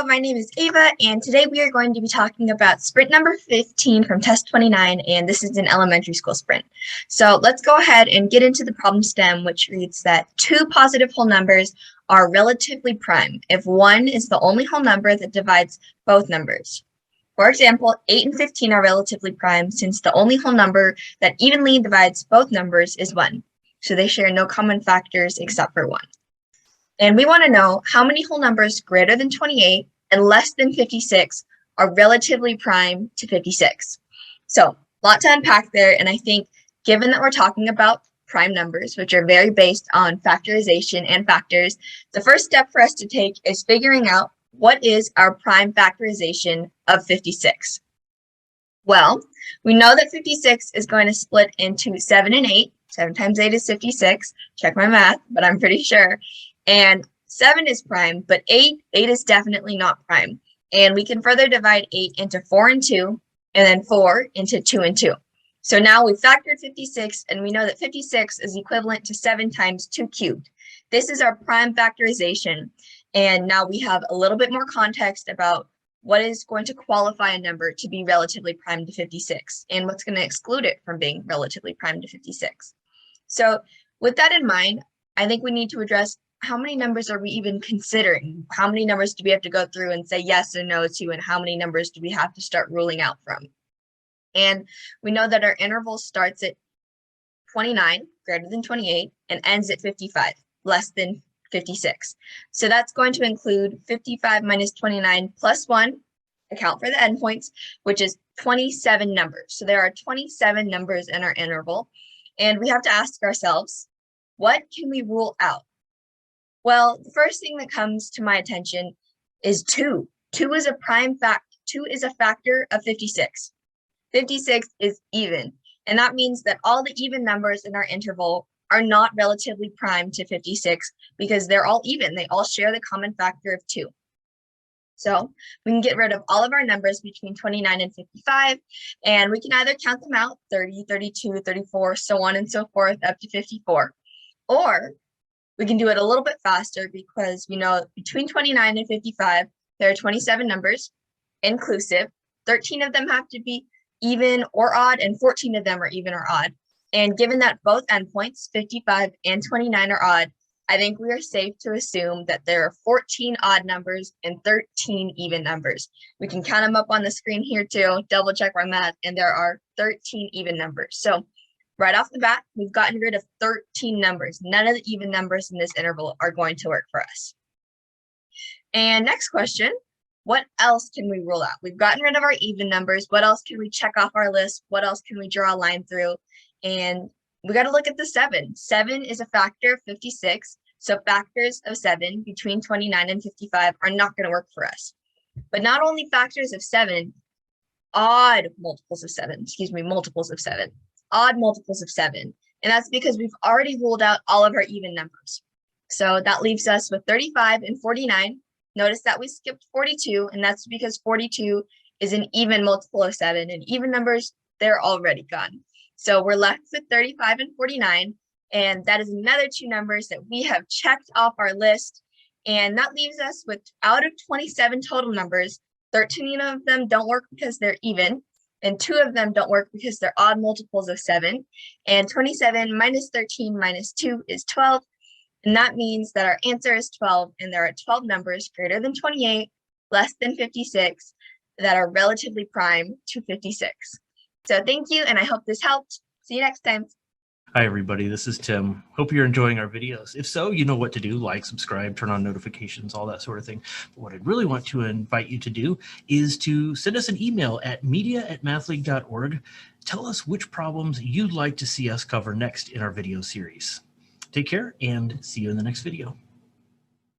my name is Ava, and today we are going to be talking about sprint number 15 from test 29, and this is an elementary school sprint. So let's go ahead and get into the problem stem, which reads that two positive whole numbers are relatively prime if one is the only whole number that divides both numbers. For example, 8 and 15 are relatively prime since the only whole number that evenly divides both numbers is 1. So they share no common factors except for 1. And we want to know how many whole numbers greater than 28 and less than 56 are relatively prime to 56. So, a lot to unpack there, and I think given that we're talking about prime numbers, which are very based on factorization and factors, the first step for us to take is figuring out what is our prime factorization of 56. Well, we know that 56 is going to split into 7 and 8. 7 times 8 is 56. Check my math, but I'm pretty sure. And 7 is prime, but 8 is definitely not prime. And we can further divide 8 into 4 and 2, and then 4 into 2 and 2. So now we've factored 56, and we know that 56 is equivalent to 7 times 2 cubed. This is our prime factorization. And now we have a little bit more context about what is going to qualify a number to be relatively prime to 56, and what's going to exclude it from being relatively prime to 56. So with that in mind, I think we need to address how many numbers are we even considering? How many numbers do we have to go through and say yes or no to, and how many numbers do we have to start ruling out from? And we know that our interval starts at 29, greater than 28, and ends at 55, less than 56. So that's going to include 55 minus 29 plus 1, account for the endpoints, which is 27 numbers. So there are 27 numbers in our interval, and we have to ask ourselves, what can we rule out? Well, the first thing that comes to my attention is 2. 2 is a prime fact. 2 is a factor of 56. 56 is even, and that means that all the even numbers in our interval are not relatively prime to 56 because they're all even. They all share the common factor of 2. So we can get rid of all of our numbers between 29 and 55, and we can either count them out, 30, 32, 34, so on and so forth, up to 54, or we can do it a little bit faster because we know between 29 and 55, there are 27 numbers, inclusive. 13 of them have to be even or odd, and 14 of them are even or odd. And given that both endpoints, 55 and 29, are odd, I think we are safe to assume that there are 14 odd numbers and 13 even numbers. We can count them up on the screen here too, double check our math, and there are 13 even numbers. So right off the bat, we've gotten rid of 13 numbers. None of the even numbers in this interval are going to work for us. And next question, what else can we rule out? We've gotten rid of our even numbers. What else can we check off our list? What else can we draw a line through? And we got to look at the 7. 7 is a factor of 56. So factors of 7 between 29 and 55 are not going to work for us. But not only factors of 7, odd multiples of 7, multiples of 7. Odd multiples of 7, and that's because we've already ruled out all of our even numbers. So that leaves us with 35 and 49. Notice that we skipped 42, and that's because 42 is an even multiple of 7, and even numbers, they're already gone. So we're left with 35 and 49, and that is another 2 numbers that we have checked off our list, and that leaves us with, out of 27 total numbers, 13 of them don't work because they're even, and 2 of them don't work because they're odd multiples of 7, and 27 minus 13 minus 2 is 12, and that means that our answer is 12, and there are 12 numbers greater than 28, less than 56, that are relatively prime to 56. So thank you, and I hope this helped. See you next time. Hi, everybody. This is Tim. Hope you're enjoying our videos. If so, you know what to do. Like, subscribe, turn on notifications, all that sort of thing. But what I'd really want to invite you to do is to send us an email at media@mathleague.org. Tell us which problems you'd like to see us cover next in our video series. Take care and see you in the next video.